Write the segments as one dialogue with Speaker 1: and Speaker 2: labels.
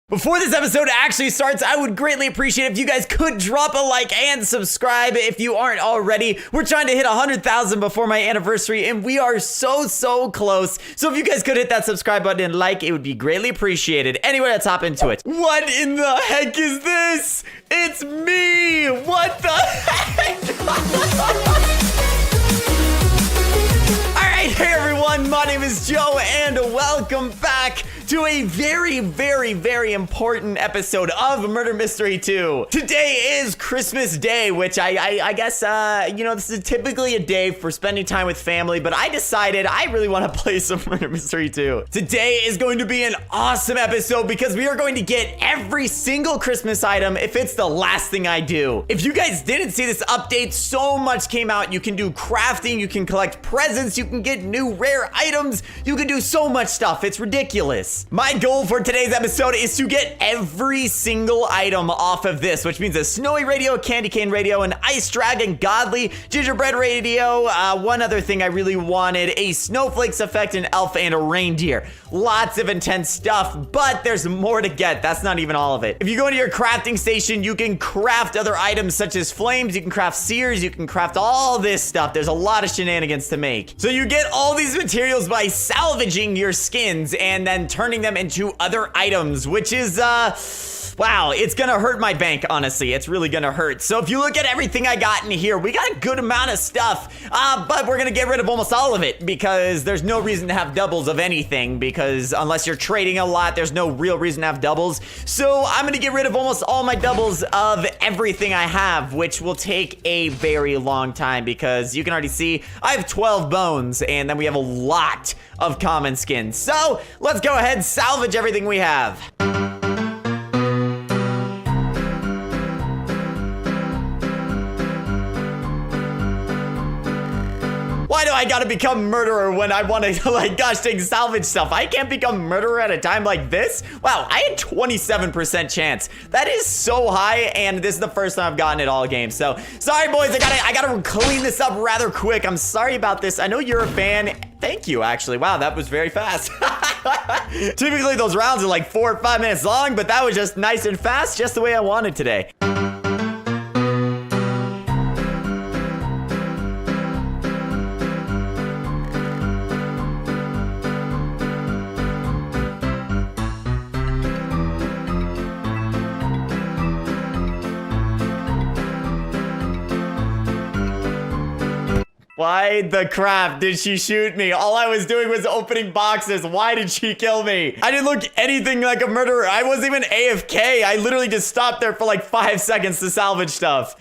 Speaker 1: Before this episode actually starts, I would greatly appreciate if you guys could drop a like and subscribe if you aren't already. We're trying to hit 100,000 before my anniversary, and we are so close. So if you guys could hit that subscribe button and like, it would be greatly appreciated. Anyway, let's hop into it. What in the heck is this? It's me! What the heck? Alright, hey everyone, my name is Joe, and welcome back to a very important episode of Murder Mystery 2. Today is Christmas Day, which I guess, this is typically a day for spending time with family, but I decided I really want to play some Murder Mystery 2. Today is going to be an awesome episode because we are going to get every single Christmas item if it's the last thing I do. If you guys didn't see this update, so much came out. You can do crafting, you can collect presents, you can get new rare items, you can do so much stuff. It's ridiculous. My goal for today's episode is to get every single item off of this, which means a snowy radio, a candy cane radio, an ice dragon, godly, gingerbread radio, one other thing I really wanted, a snowflakes effect, an elf, and a reindeer. Lots of intense stuff, but there's more to get. That's not even all of it. If you go into your crafting station, you can craft other items such as flames, you can craft sears, you can craft all this stuff. There's a lot of shenanigans to make. So you get all these materials by salvaging your skins and then turning them into other items, which is, wow, it's gonna hurt my bank, honestly. It's really gonna hurt. So if you look at everything I got in here, we got a good amount of stuff, but we're gonna get rid of almost all of it because there's no reason to have doubles of anything, because unless you're trading a lot, there's no real reason to have doubles. So I'm gonna get rid of almost all my doubles of everything I have, which will take a very long time because you can already see I have 12 bones, and then we have a lot of common skins. So let's go ahead and salvage everything we have. Why do I gotta become murderer when I want to, like, gosh dang, salvage stuff? I can't become murderer at a time like this? Wow, I had 27% chance. That is so high, and this is the first time I've gotten it all game. So, sorry boys, I gotta clean this up rather quick. I'm sorry about this. I know you're a fan. Thank you, actually. Wow, that was very fast. Typically, those rounds are like 4 or 5 minutes long, but that was just nice and fast, just the way I wanted today. Why the crap did she shoot me? All I was doing was opening boxes. Why did she kill me? I didn't look anything like a murderer. I wasn't even AFK. I literally just stopped there for like 5 seconds to salvage stuff.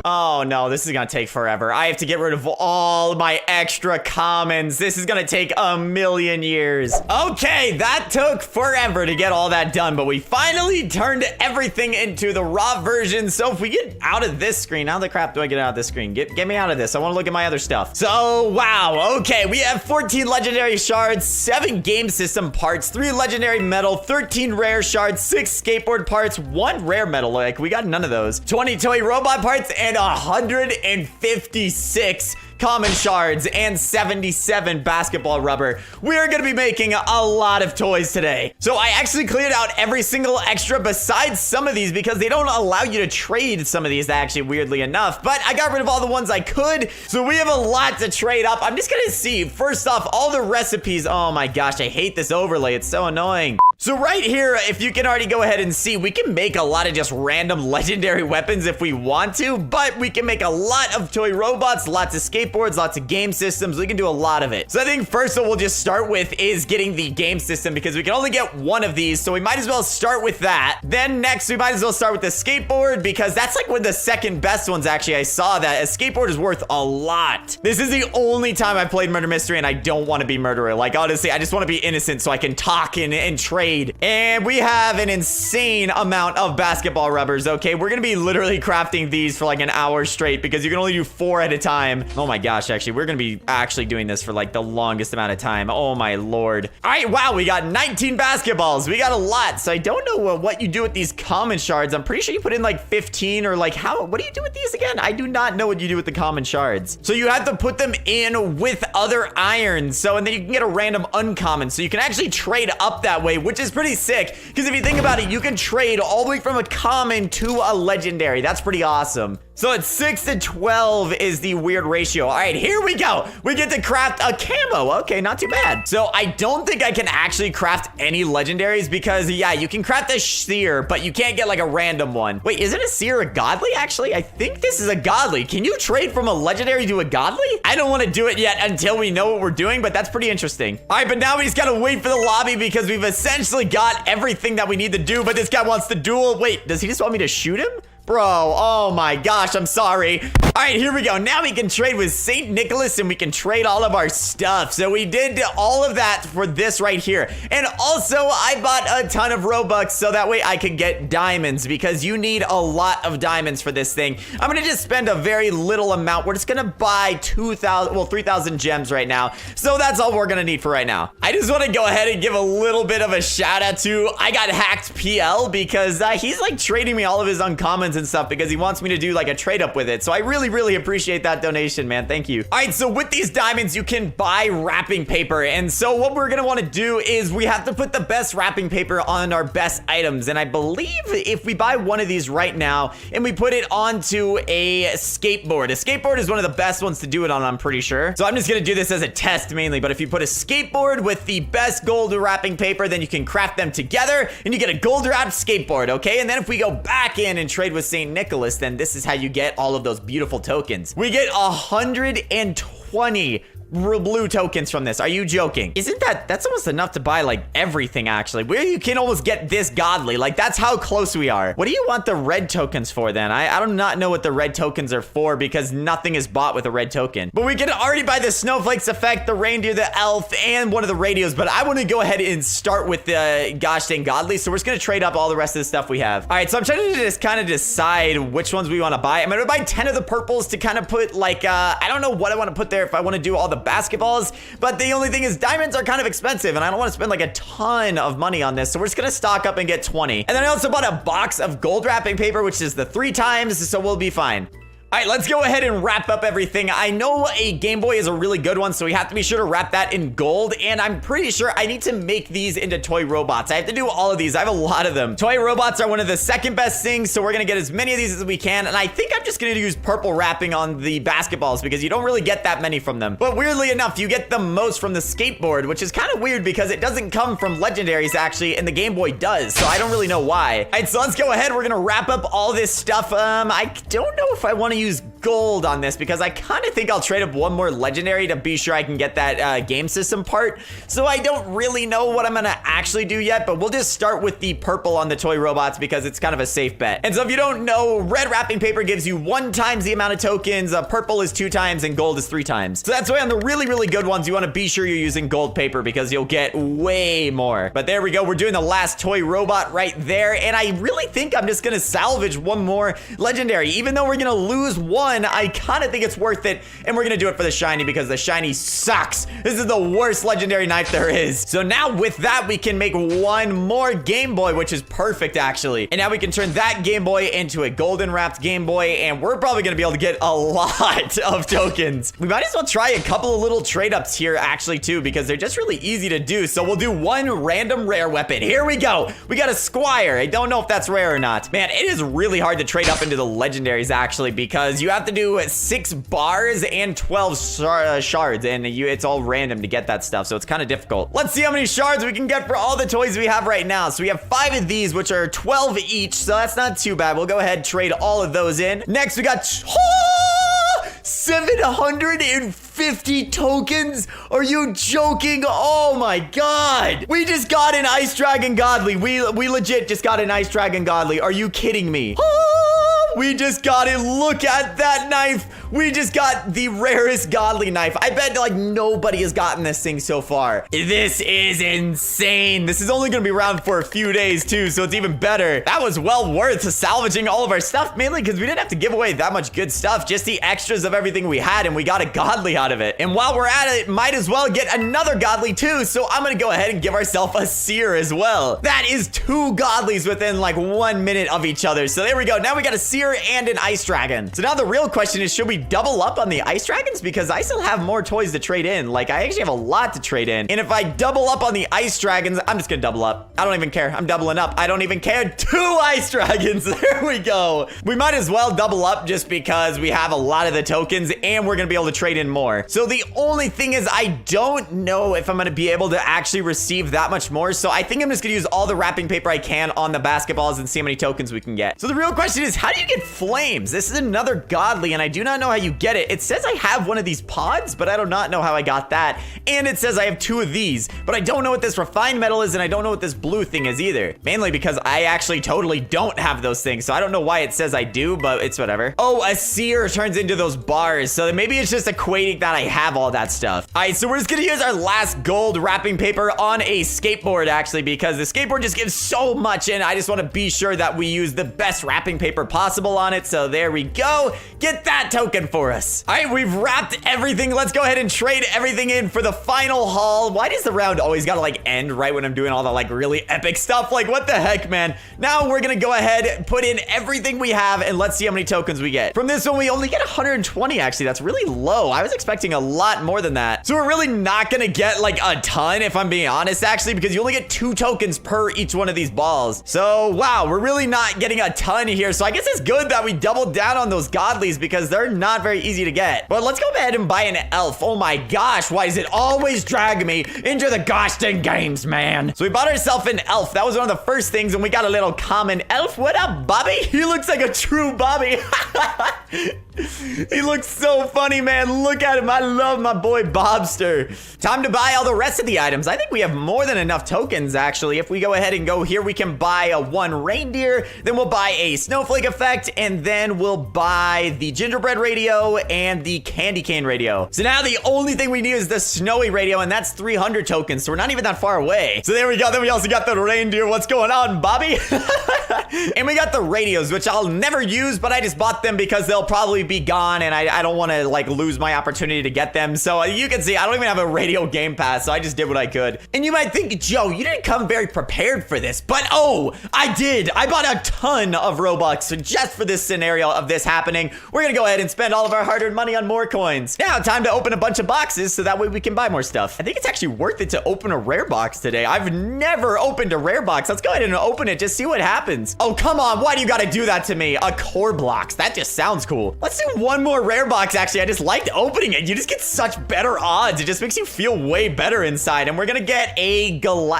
Speaker 1: Oh no, this is gonna take forever. I have to get rid of all my extra commons. This is gonna take a million years. Okay, that took forever to get all that done, but we finally turned everything into the raw version. So if we get out of this screen, how the crap do I get out of this screen? Get me out of this. I wanna look at my other stuff. So, wow, okay, we have 14 legendary shards, 7 game system parts, 3 legendary metal, 13 rare shards, 6 skateboard parts, 1 rare metal, like we got none of those, 20 toy robot parts, and 156 common shards and 77 basketball rubber. We're gonna be making a lot of toys today. So I actually cleared out every single extra besides some of these because they don't allow you to trade some of these, actually, weirdly enough. But I got rid of all the ones I could, so we have a lot to trade up. I'm just gonna see, first off, all the recipes. Oh my gosh, I hate this overlay. It's so annoying. So right here, if you can already go ahead and see, we can make a lot of just random legendary weapons if we want to, but we can make a lot of toy robots, lots of skateboards, lots of game systems. We can do a lot of it. So I think first what we'll just start with is getting the game system because we can only get one of these, so we might as well start with that. Then next, we might as well start with the skateboard because that's like one of the second best ones, actually. I saw that. A skateboard is worth a lot. This is the only time I played Murder Mystery and I don't want to be murderer. Like, honestly, I just want to be innocent so I can talk and trade trade. And we have an insane amount of basketball rubbers, okay? We're gonna be literally crafting these for like an hour straight because you can only do 4 at a time. Oh my gosh, actually, we're gonna be actually doing this for like the longest amount of time. Oh my lord. All right, wow, we got 19 basketballs. We got a lot. So I don't know what you do with these common shards. I'm pretty sure you put in like 15 or like what do you do with these again? I do not know what you do with the common shards. So you have to put them in with other irons. So, and then you can get a random uncommon. So you can actually trade up that way, which is pretty sick. Because if you think about it, you can trade all the way from a common to a legendary. That's pretty awesome. So it's 6 to 12 is the weird ratio. All right, here we go. We get to craft a camo. Okay, not too bad. So I don't think I can actually craft any legendaries because, yeah, you can craft a seer, but you can't get like a random one. Wait, isn't a seer a godly, actually? I think this is a godly. Can you trade from a legendary to a godly? I don't want to do it yet until we know what we're doing, but that's pretty interesting. All right, but now we just got to wait for the lobby because we've essentially got everything that we need to do, but this guy wants to duel. Wait, does he just want me to shoot him? Bro, oh my gosh, I'm sorry. All right, here we go. Now we can trade with St. Nicholas and we can trade all of our stuff. So we did all of that for this right here. And also, I bought a ton of Robux so that way I could get diamonds because you need a lot of diamonds for this thing. I'm gonna just spend a very little amount. We're just gonna buy 3,000 gems right now. So that's all we're gonna need for right now. I just wanna go ahead and give a little bit of a shout out to I Got Hacked PL because he's like trading me all of his uncommons and stuff because he wants me to do like a trade up with it. So I really appreciate that donation, man. Thank you. All right, so with these diamonds, you can buy wrapping paper. And so what we're gonna want to do is we have to put the best wrapping paper on our best items. And I believe if we buy one of these right now and we put it onto a skateboard is one of the best ones to do it on, I'm pretty sure. So I'm just gonna do this as a test mainly, but if you put a skateboard with the best gold wrapping paper, then you can craft them together and you get a gold wrapped skateboard, okay? And then if we go back in and trade with St. Nicholas, then this is how you get all of those beautiful tokens. We get 120 blue tokens from this. Are you joking? Isn't that's almost enough to buy like everything actually. Where you can almost get this godly. Like that's how close we are. What do you want the red tokens for then? I do not know what the red tokens are for because nothing is bought with a red token. But we can already buy the snowflakes effect, the reindeer, the elf, and one of the radios. But I want to go ahead and start with the gosh dang godly. So we're just gonna trade up all the rest of the stuff we have. All right, so I'm trying to just kind of decide which ones we want to buy. I'm gonna buy 10 of the purples to kind of put like I don't know what I want to put there if I want to do all the basketballs, but the only thing is diamonds are kind of expensive and I don't want to spend like a ton of money on this, so we're just gonna stock up and get 20. And then I also bought a box of gold wrapping paper, which is the 3 times, so we'll be fine. All right, let's go ahead and wrap up everything. I know a Game Boy is a really good one, so we have to be sure to wrap that in gold. And I'm pretty sure I need to make these into toy robots. I have to do all of these. I have a lot of them. Toy robots are one of the second best things, so we're gonna get as many of these as we can. And I think I'm just gonna use purple wrapping on the basketballs because you don't really get that many from them. But weirdly enough, you get the most from the skateboard, which is kind of weird because it doesn't come from legendaries actually, and the Game Boy does. So I don't really know why. All right, so let's go ahead. We're gonna wrap up all this stuff. I don't know if I want to use gold on this because I kind of think I'll trade up one more legendary to be sure I can get that game system part. So I don't really know what I'm gonna actually do yet, but we'll just start with the purple on the toy robots because it's kind of a safe bet. And so if you don't know, red wrapping paper gives you 1 times the amount of tokens, purple is 2 times, and gold is 3 times. So that's why on the really good ones, you want to be sure you're using gold paper because you'll get way more. But there we go. We're doing the last toy robot right there. And I really think I'm just gonna salvage one more legendary. Even though we're gonna lose one, I kind of think it's worth it, and we're gonna do it for the shiny because the shiny sucks. This is the worst legendary knife there is. So now with that, we can make one more Game Boy, which is perfect actually. And now we can turn that Game Boy into a golden wrapped Game Boy, and we're probably gonna be able to get a lot of tokens. We might as well try a couple of little trade ups here actually too, because they're just really easy to do. So we'll do one random rare weapon. Here we go. We got a Squire. I don't know if that's rare or not. Man, it is really hard to trade up into the legendaries actually because you have to do 6 bars and 12 shards, and it's all random to get that stuff, so it's kind of difficult. Let's see how many shards we can get for all the toys we have right now. So we have 5 of these, which are 12 each, so that's not too bad. We'll go ahead and trade all of those in. Next, we got 750 tokens? Are you joking? Oh my god. We just got an Ice Dragon Godly. We legit just got an Ice Dragon Godly. Are you kidding me? Oh We just got it. Look at that knife. We just got the rarest godly knife. I bet like nobody has gotten this thing so far. This is insane. This is only gonna be around for a few days too, so it's even better. That was well worth salvaging all of our stuff, mainly because we didn't have to give away that much good stuff, just the extras of everything we had, and we got a godly out of it. And while we're at it, might as well get another godly too, so I'm gonna go ahead and give ourselves a seer as well. That is 2 godlies within like 1 minute of each other. So there we go. Now we got a seer and an ice dragon. So now the real question is, should we double up on the ice dragons? Because I still have more toys to trade in. Like, I actually have a lot to trade in. And if I double up on the ice dragons, I'm just gonna double up. I don't even care. I'm doubling up. I don't even care. 2 ice dragons. There we go. We might as well double up just because we have a lot of the tokens and we're gonna be able to trade in more. So the only thing is, I don't know if I'm gonna be able to actually receive that much more. So I think I'm just gonna use all the wrapping paper I can on the basketballs and see how many tokens we can get. So the real question is, how do you get flames? This is another godly, and I do not know how you get it. It says I have one of these pods, but I do not know how I got that. And it says I have 2 of these, but I don't know what this refined metal is, and I don't know what this blue thing is either. Mainly because I actually totally don't have those things, so I don't know why it says I do, but it's whatever. Oh, a seer turns into those bars, so maybe it's just equating that I have all that stuff. All right, so we're just gonna use our last gold wrapping paper on a skateboard, actually, because the skateboard just gives so much, and I just want to be sure that we use the best wrapping paper possible on it. So there we go. Get that token for us. All right, we've wrapped everything. Let's go ahead and trade everything in for the final haul. Why does the round always gotta like end right when I'm doing all the like really epic stuff? Like, what the heck, man? Now we're gonna go ahead, put in everything we have, and let's see how many tokens we get. From this one, we only get 120, actually. That's really low. I was expecting a lot more than that. So we're really not gonna get like a ton, if I'm being honest, actually, because you only get 2 tokens per each one of these balls. So wow, we're really not getting a ton here. So I guess it's good that we doubled down on those godlies because they're not very easy to get. But let's go ahead and buy an elf. Oh my gosh, why does it always drag me into the gosh dang games, man? So we bought ourselves an elf. That was one of the first things, and we got a little common elf. What up, Bobby? He looks like a true Bobby. He looks so funny, man. Look at him. I love my boy Bobster. Time to buy all the rest of the items. I think we have more than enough tokens, actually. If we go ahead and go here, we can buy a 1 reindeer, then we'll buy a snowflake effect, and then we'll buy the gingerbread radio and the candy cane radio. So now the only thing we need is the snowy radio, and that's 300 tokens, so we're not even that far away. So there we go. Then we also got the reindeer. What's going on, Bobby? And we got the radios, which I'll never use, but I just bought them because they'll probably be gone, and I don't want to like lose my opportunity to get them. So you can see I don't even have a radio game pass, so I just did what I could. And you might think, Joe, you didn't come very prepared for this, but oh, I did. I bought a ton of Robux just for this scenario of this happening. We're gonna go ahead and spend all of our hard-earned money on more coins. Now, time to open a bunch of boxes so that way we can buy more stuff. I think it's actually worth it to open a rare box today. I've never opened a rare box. Let's go ahead and open it, just see what happens. Oh, come on. Why do you gotta do that to me? A core blocks. That just sounds cool. Let's do one more rare box, actually. I just liked opening it. You just get such better odds. It just makes you feel way better inside. And we're gonna get a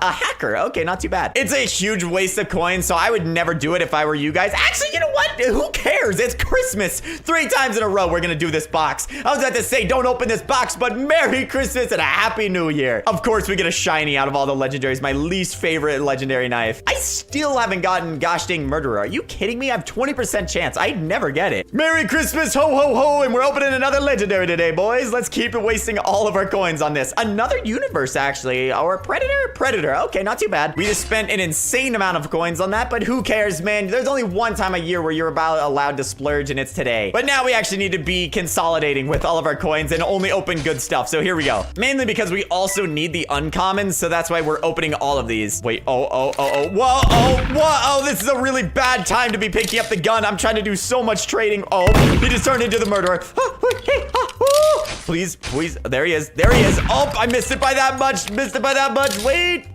Speaker 1: hacker. Okay, not too bad. It's a huge waste of coins, so I would never do it if I were you guys. Actually, you know what? Who cares? It's Christmas. 3 times in a row, we're gonna do this box. I was about to say, don't open this box, but Merry Christmas and a Happy New Year. Of course, we get a shiny out of all the legendaries. My least favorite legendary knife. I still haven't gotten gosh dang murderer. Are you kidding me? I have 20% chance. I'd never get it. Merry Christmas, ho, ho, ho, and we're opening another legendary today, boys. Let's keep wasting all of our coins on this. Another universe, actually. Or predator. Okay, not too bad. We just spent an insane amount of coins on that, but who cares, man? There's only one time a year where you're allowed to splurge, and it's today. But now we actually need to be consolidating with all of our coins and only open good stuff. So here we go. Mainly because we also need the uncommons, so that's why we're opening all of these. Wait, whoa, this is a really bad time to be picking up the gun. I'm trying to do so much trading. Oh, he just turned into the murderer. Please, there he is. Oh, I missed it by that much. Wait.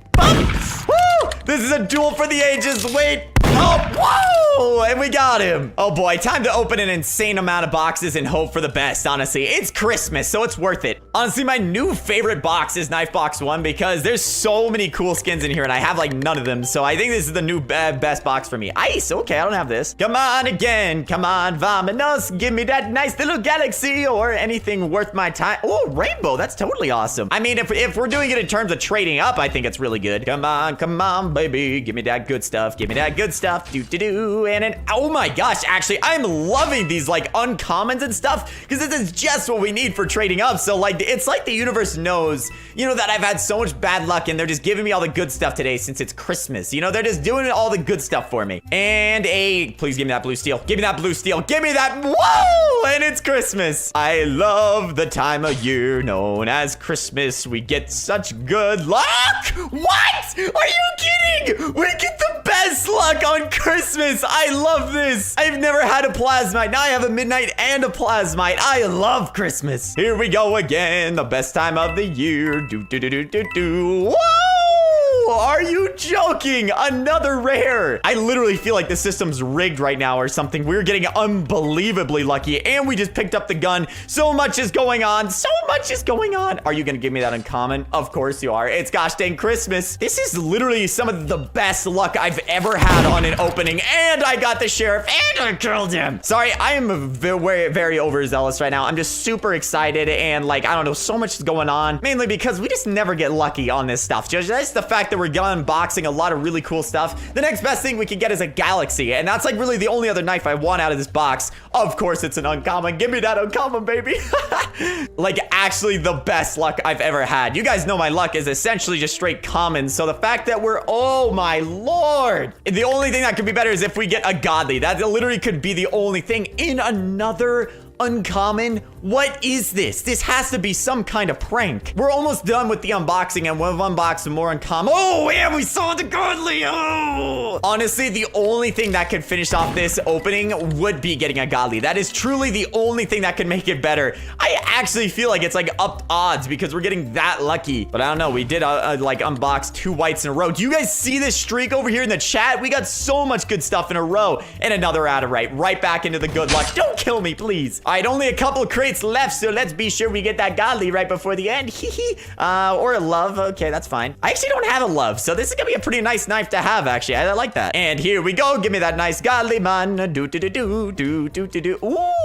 Speaker 1: Woo! This is a duel for the ages. Wait. Oh, whoa! And we got him. Oh boy, time to open an insane amount of boxes and hope for the best, honestly. It's Christmas, so it's worth it. Honestly, my new favorite box is Knife Box 1 because there's so many cool skins in here and I have like none of them. So I think this is the new best box for me. Ice, okay, I don't have this. Come on again, come on, Vamonos. Give me that nice little galaxy or anything worth my time. Oh, rainbow, that's totally awesome. I mean, if we're doing it in terms of trading up, I think it's really good. Come on, baby. Give me that good stuff. Do-do-do. And an, oh my gosh, actually, I'm loving these like uncommons and stuff because this is just what we need for trading up. So like, it's like the universe knows, you know, that I've had so much bad luck and they're just giving me all the good stuff today since it's Christmas. You know, they're just doing all the good stuff for me. And please give me that blue steel. Give me that blue steel. Give me that. Whoa! And it's Christmas. I love the time of year known as Christmas. We get such good luck. What? Are you kidding? We get the best luck on Christmas. I love this. I've never had a plasmite. Now I have a midnight and a plasmite. I love Christmas. Here we go again. The best time of the year. Do. Whoa! Are you joking? Another rare. I literally feel like the system's rigged right now or something. We're getting unbelievably lucky and we just picked up the gun. So much is going on. So much is going on. Are you gonna give me that uncommon? Of course you are. It's gosh dang Christmas. This is literally some of the best luck I've ever had on an opening. And I got the sheriff and I killed him. Sorry, I am very, very overzealous right now. I'm just super excited and like, I don't know, so much is going on. Mainly because we just never get lucky on this stuff. Just that's the fact that we're unboxing a lot of really cool stuff. The next best thing we can get is a galaxy, and that's like really the only other knife I want out of this box. Of course it's an uncommon. Give me that uncommon, baby. Like actually the best luck I've ever had. You guys know my luck is essentially just straight common, so the fact that we're, oh my lord, the only thing that could be better is if we get a godly. That literally could be the only thing in another uncommon. What is this? This has to be some kind of prank. We're almost done with the unboxing and we've unboxed some more uncommon. Oh, and we saw the godly. Oh, honestly, the only thing that could finish off this opening would be getting a godly. That is truly the only thing that can make it better. I actually feel like it's like up odds because we're getting that lucky. But I don't know. We did like unbox 2 whites in a row. Do you guys see this streak over here in the chat? We got so much good stuff in a row and another Adderite right back into the good luck. Don't kill me, please. All right, only a couple crates left, so let's be sure we get that godly right before the end. Or a love. Okay, that's fine. I actually don't have a love, so this is gonna be a pretty nice knife to have, actually. I like that. And here we go. Give me that nice godly, man. Ooh,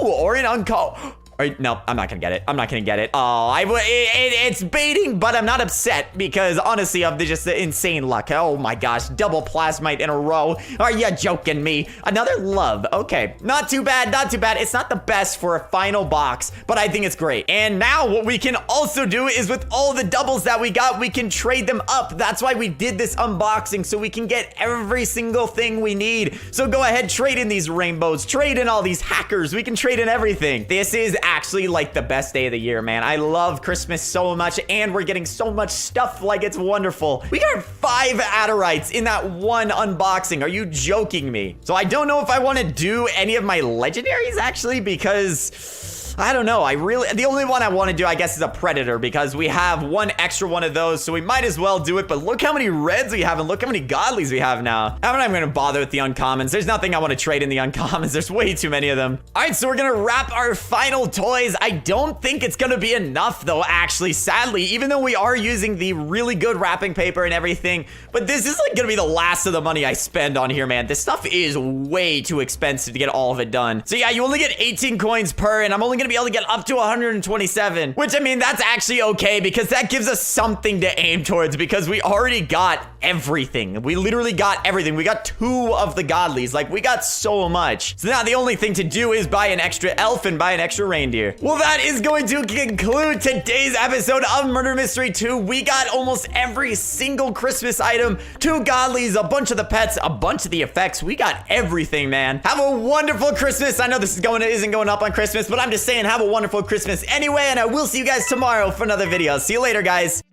Speaker 1: or an uncall. No, I'm not gonna get it. I'm not gonna get it. Oh, it's baiting, but I'm not upset because honestly, of just the insane luck. Oh my gosh, double plasmite in a row. Are you joking me? Another love. Okay, not too bad, not too bad. It's not the best for a final box, but I think it's great. And now what we can also do is with all the doubles that we got, we can trade them up. That's why we did this unboxing, so we can get every single thing we need. So go ahead, trade in these rainbows, trade in all these hackers. We can trade in everything. This is actually like the best day of the year, man. I love Christmas so much and we're getting so much stuff, like it's wonderful. We got 5 Aderites in that one unboxing. Are you joking me? So I don't know if I want to do any of my legendaries actually because I don't know. The only one I want to do, I guess, is a Predator because we have one extra one of those, so we might as well do it. But look how many reds we have and look how many godlies we have now. I'm not even going to bother with the uncommons. There's nothing I want to trade in the uncommons. There's way too many of them. All right, so we're going to wrap our final toys. I don't think it's going to be enough, though, actually, sadly, even though we are using the really good wrapping paper and everything. But this is like going to be the last of the money I spend on here, man. This stuff is way too expensive to get all of it done. So yeah, you only get 18 coins per, and I'm only going to be able to get up to 127, which I mean, that's actually okay because that gives us something to aim towards because we already got everything. We literally got everything. We got 2 of the godlies. Like, we got so much. So now the only thing to do is buy an extra elf and buy an extra reindeer. Well, that is going to conclude today's episode of Murder Mystery 2. We got almost every single Christmas item, 2 godlies, a bunch of the pets, a bunch of the effects. We got everything, man. Have a wonderful Christmas. I know this isn't going up on Christmas, but I'm just saying have a wonderful Christmas anyway, and I will see you guys tomorrow for another video. See you later, guys.